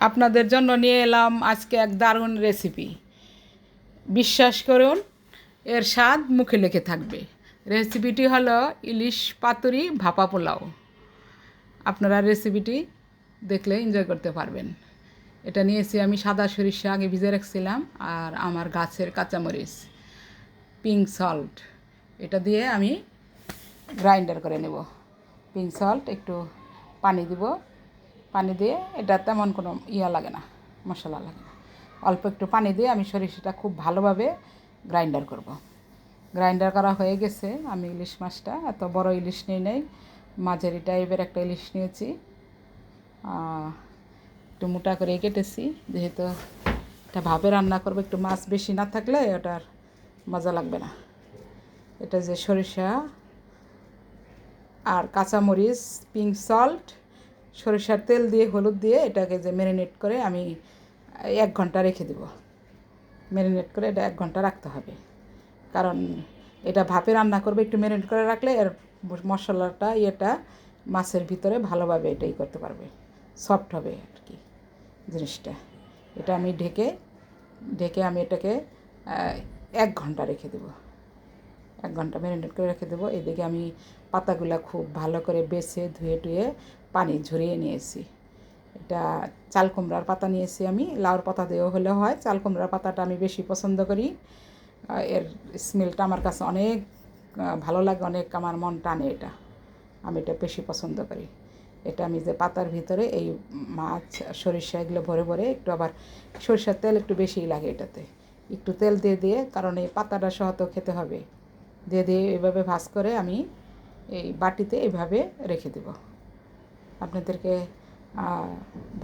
আপনাদের জন্য নিয়ে এলাম আজকে এক দারুণ রেসিপি। বিশ্বাস করুন, এর স্বাদ মুখে লেগে থাকবে। রেসিপিটি হলো ইলিশ পাতুরি ভাপা পোলাও। আপনারা রেসিপিটি দেখলে এনজয় করতে পারবেন। এটা নিয়েছি আমি সাদা সরিষা আগে ভিজে রাখছিলাম, আর আমার গাছের কাঁচামরিচ, পিঙ্ক সল্ট। এটা দিয়ে আমি গ্রাইন্ডার করে নেব। পিঙ্ক সল্ট, একটু পানি দিব। পানি দিয়ে এটা তেমন কোনো লাগে না, মশলা লাগে না। অল্প একটু পানি দিয়ে আমি সরিষাটা খুব ভালোভাবে গ্রাইন্ডার করব। গ্রাইন্ডার করা হয়ে গেছে। আমি ইলিশ মাছটা এত বড় ইলিশ নিয়ে নেই, মাঝারি টাইপের একটা ইলিশ নিয়েছি। একটু মোটা করে কেটেছি, যেহেতু এটা ভাপে রান্না করবো। একটু মাছ বেশি না থাকলে ওটার মজা লাগবে না। এটা যে সরিষা আর কাঁচামরিচ, পিঙ্ক সল্ট, সরিষার তেল দিয়ে হলুদ দিয়ে এটাকে যে ম্যারিনেট করে আমি 1 ঘন্টা রেখে দেব। ম্যারিনেট করে এটা 1 ঘন্টা রাখতে হবে, কারণ এটা ভাপে রান্না করবে। একটু ম্যারিনেট করে রাখলে এর মশলাটা মাছের ভিতরে ভালোভাবে এটাই করতে পারবে, সফট হবে আর কি জিনিসটা। এটা আমি ঢেকে ঢেকে আমি এটাকে 1 ঘন্টা রেখে দেবো। 1 ঘন্টা ম্যারিনেট করে রেখে দেবো। এদিকে আমি পাতাগুলো খুব ভালো করে বেছে ধুয়ে টুয়ে পানি ঝরিয়ে নিয়েছি। এটা চাল কুমড়ার পাতা নিয়েছি আমি। লাউর পাতা দিয়েও হলে হয়, চাল কুমড়ার পাতাটা আমি বেশি পছন্দ করি। এর স্মেলটা আমার কাছে অনেক ভালো লাগে, অনেক আমার মন টানে এটা। আমি এটা বেশি পছন্দ করি। এটা আমি যে পাতার ভিতরে এই মাছ, সরিষা এগুলো ভরে ভরে একটু, আবার সরিষার তেল একটু বেশিই লাগে এটাতে। একটু তেল দিয়ে দিয়ে, কারণ এই পাতাটা সহ তো খেতে হবে, দিয়ে দিয়ে এইভাবে ভাজ করে আমি এই বাটিতে এইভাবে রেখে দেব। আপনাদেরকে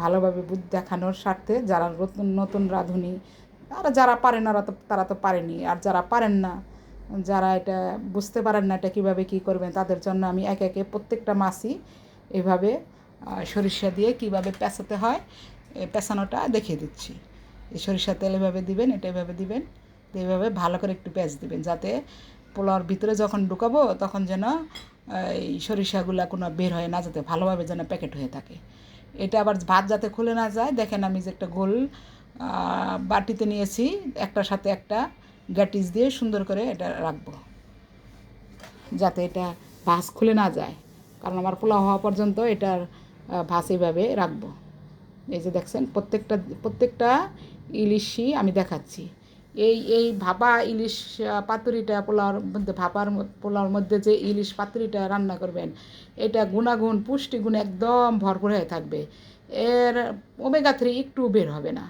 ভালোভাবে দেখানোর স্বার্থে, যারা নতুন নতুন রাঁধুনি, আর যারা পারেন তারা তো পারেনি, আর যারা পারেন না, যারা এটা বুঝতে পারেন না এটা কীভাবে কী করবেন, তাদের জন্য আমি একে একে প্রত্যেকটা মাছই এভাবে সরিষা দিয়ে কীভাবে পেঁচাতে হয় এই পেঁচানোটা দেখিয়ে দিচ্ছি। এই সরিষার তেল এভাবে দিবেন, এটা এভাবে দিবেন, এইভাবে ভালো করে একটু পেঁচ দিবেন, যাতে পোলাওর ভিতরে যখন ঢুকাবো তখন যেন এই সরিষাগুলো কোনো বের হয়ে না, যাতে ভালোভাবে যেন প্যাকেট হয়ে থাকে। এটা আবার ভাত যাতে খুলে না যায়, দেখেন আমি যে একটা গোল বাটিতে নিয়েছি, একটার সাথে একটা গ্যাটিস দিয়ে সুন্দর করে এটা রাখবো, যাতে এটা ভাঁজ খুলে না যায়। কারণ আমার পোলাও হওয়া পর্যন্ত এটার ভাঁজ এইভাবে রাখবো। এই যে দেখছেন, প্রত্যেকটা ইলিশই আমি দেখাচ্ছি। এই ভাপা ইলিশ পাতুরিটা পোলাওর মধ্যে, পোলাওর মধ্যে যে ইলিশ পাতুরিটা রান্না করবেন, এটা গুণাগুণ পুষ্টিগুণ একদম ভরপুর হয়ে থাকবে। এর ওমেগা 3 একটু বের হবে না।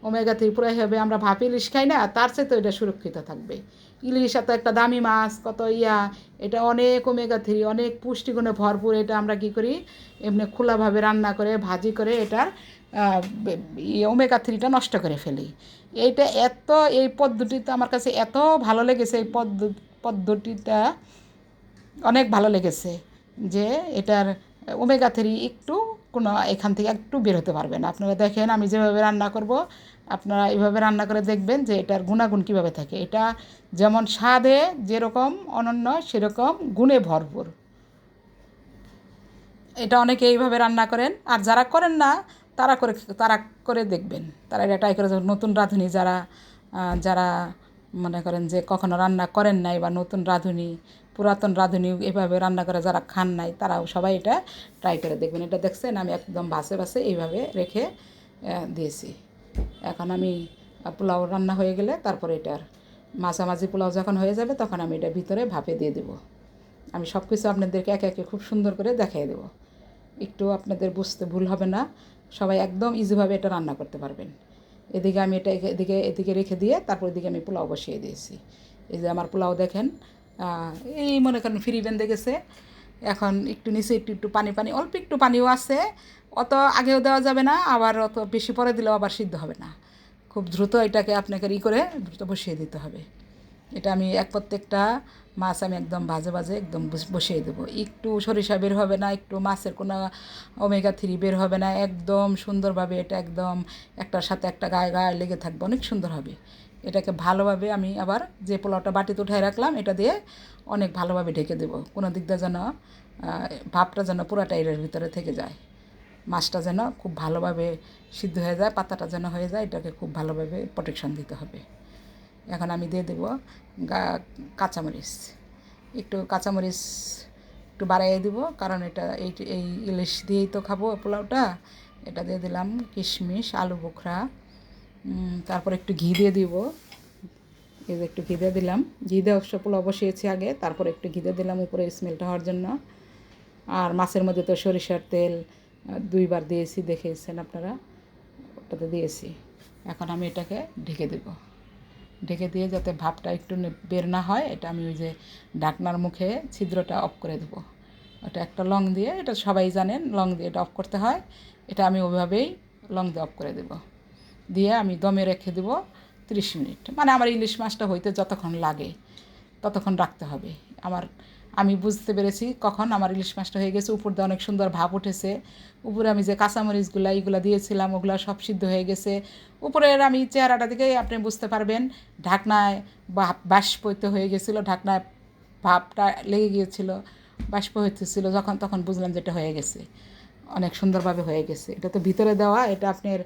ওমেগা 3 পুরাই হবে। আমরা ভাপ ইলিশ খাই না, তার চেয়ে তো এটা সুরক্ষিত থাকবে। ইলিশ এত একটা দামি মাছ, কত এটা অনেক ওমেগা 3, অনেক পুষ্টিগুণে ভরপুর। এটা আমরা কী করি, এমনি খোলাভাবে রান্না করে ভাজি করে এটার ওমেগা 3টা নষ্ট করে ফেলি। এই পদ্ধতিটা আমার কাছে এত ভালো লেগেছে। এই পদ্ধতিটা অনেক ভালো লেগেছে, যে এটার ওমেগা 3 একটু কোনো এখান থেকে একটু বের হতে পারবে না। আপনারা দেখেন আমি যেভাবে রান্না করব, আপনারা এইভাবে রান্না করে দেখবেন যে এটার গুণাগুণ কীভাবে থাকে। এটা যেমন স্বাদে যেরকম অনন্য, সেরকম গুণে ভরপুর। এটা অনেকে এইভাবে রান্না করেন, আর যারা করেন না তারা করে দেখবেন। তারা এটা ট্রাই করে, নতুন রাঁধুনি যারা যারা মনে করেন যে কখনো রান্না করেন নাই, বা নতুন রাঁধুনি, পুরাতন রাঁধুনি এভাবে রান্না করে যারা খান নাই, তারাও সবাই এটা ট্রাই করে দেখবেন। এটা দেখছেন আমি একদম ভাসে ভাসে এইভাবে রেখে দিয়েছি। এখন আমি পোলাও রান্না হয়ে গেলে তারপরে এটার মাঝামাঝি পোলাও যখন হয়ে যাবে, তখন আমি এটা ভিতরে ভাপে দিয়ে দেবো। আমি সব কিছু আপনাদেরকে একে একে খুব সুন্দর করে দেখিয়ে দেবো। একটু আপনাদের বুঝতে ভুল হবে না, সবাই একদম ইজিভাবে এটা রান্না করতে পারবেন। এদিকে আমি এটা এদিকে রেখে দিয়ে তারপর এদিকে আমি পোলাও বসিয়ে দিয়েছি। এই যে আমার পোলাও দেখেন, এই মনে করেন ফ্রি বেঁধে গেছে। এখন একটু নিচে একটু পানি পানি, অল্প একটু পানিও আছে। অত আগেও দেওয়া যাবে না, আবার অত বেশি পরে দিলেও আবার সিদ্ধ হবে না। খুব দ্রুত এটাকে আপনাকে করে দ্রুত বসিয়ে দিতে হবে। এটা আমি প্রত্যেকটা মাছ আমি একদম ভাজে ভাজে একদম বসিয়ে দেবো। একটু সরিষা বের হবে না, একটু মাছের কোনো ওমেগা 3 বের হবে না। একদম সুন্দরভাবে এটা একদম একটার সাথে একটা গায়ে গায়ে লেগে থাকবে, অনেক সুন্দর হবে। এটাকে ভালোভাবে আমি আবার যে পোলাওটা বাটিতে উঠাই রাখলাম, এটা দিয়ে অনেক ভালোভাবে ঢেকে দেবো, কোনো দিক দিয়ে যেন ভাপটা যেন পুরাটা এর ভিতরে থেকে যায়। মাছটা যেন খুব ভালোভাবে সিদ্ধ হয়ে যায়, পাতাটা যেন হয়ে যায়, এটাকে খুব ভালোভাবে প্রোটেকশন দিতে হবে। এখন আমি দিয়ে দেবো কাঁচামরিচ, একটু কাঁচামরিচ একটু বাড়াইয়ে দিব, কারণ এটা এই ইলিশ দিয়েই তো খাবো পোলাওটা। এটা দিয়ে দিলাম কিশমিশ, আলু বোখরা, তারপর একটু ঘি দিয়ে দিব। এই যে একটু ঘি দিয়ে দিলাম, ঘি দিয়ে অবশ্য পোলাও বসিয়েছি আগে, তারপর একটু ঘি দিয়ে দিলাম উপরে স্মেলটা হওয়ার জন্য। আর মাছের মধ্যে তো সরিষার তেল 2বার দিয়েছি, দেখেছেন আপনারা, ওটাতে দিয়েছি। এখন আমি এটাকে ঢেকে দেব, ঢেকে দিয়ে যাতে ভাপটা একটু বের না হয়, এটা আমি ওই যে ঢাকনার মুখে ছিদ্রটা অফ করে দেবো। ওটা একটা লং দিয়ে, এটা সবাই জানেন লং দিয়ে এটা অফ করতে হয়, এটা আমি ওইভাবেই লং দিয়ে অফ করে দেব। দিয়ে আমি দমে রেখে দেবো 30 মিনিট, মানে আমার ইলিশ মাছটা হইতে যতক্ষণ লাগে ততক্ষণ রাখতে হবে। আমি বুঝতে পেরেছি কখন আমার ইলিশ মাছটা হয়ে গেছে। উপর দিয়ে অনেক সুন্দর ভাপ উঠেছে, উপরে আমি যে কাঁচামরিচগুলো এইগুলো দিয়েছিলাম ওগুলো সব সিদ্ধ হয়ে গেছে। উপরের আমি চেহারাটা দিকেই আপনি বুঝতে পারবেন, ঢাকনায় বাষ্পিত হয়ে গেছিলো, ঢাকনায় ভাপটা লেগে গিয়েছিলো, বাষ্প হইতেছিল, যখন তখন বুঝলাম যে এটা হয়ে গেছে, অনেক সুন্দরভাবে হয়ে গেছে। এটা তো ভিতরে দেওয়া, এটা আপনার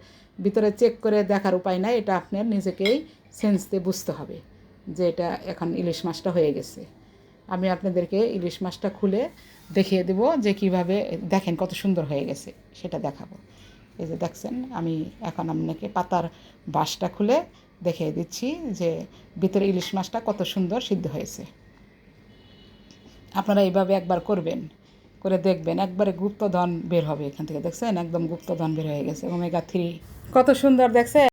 ভিতরে চেক করে দেখার উপায় নাই, এটা আপনার নিজেকেই সেন্স দিয়ে বুঝতে হবে যে এটা এখন ইলিশ মাছটা হয়ে গেছে। আমি আপনাদেরকে ইলিশ মাছটা খুলে দেখিয়ে দেবো যে কীভাবে, দেখেন কত সুন্দর হয়ে গেছে সেটা দেখাবো। এই যে দেখছেন, আমি এখন আপনাকে পাতার বাঁশটা খুলে দেখিয়ে দিচ্ছি যে ভিতরে ইলিশ মাছটা কত সুন্দর সিদ্ধ হয়েছে। আপনারা এইভাবে একবার করবেন, করে দেখবেন, একবারে গুপ্তধন বের হবে এখান থেকে। দেখছেন একদম গুপ্তধন বের হয়ে গেছে, ওমেগা 3 কত সুন্দর দেখছেন।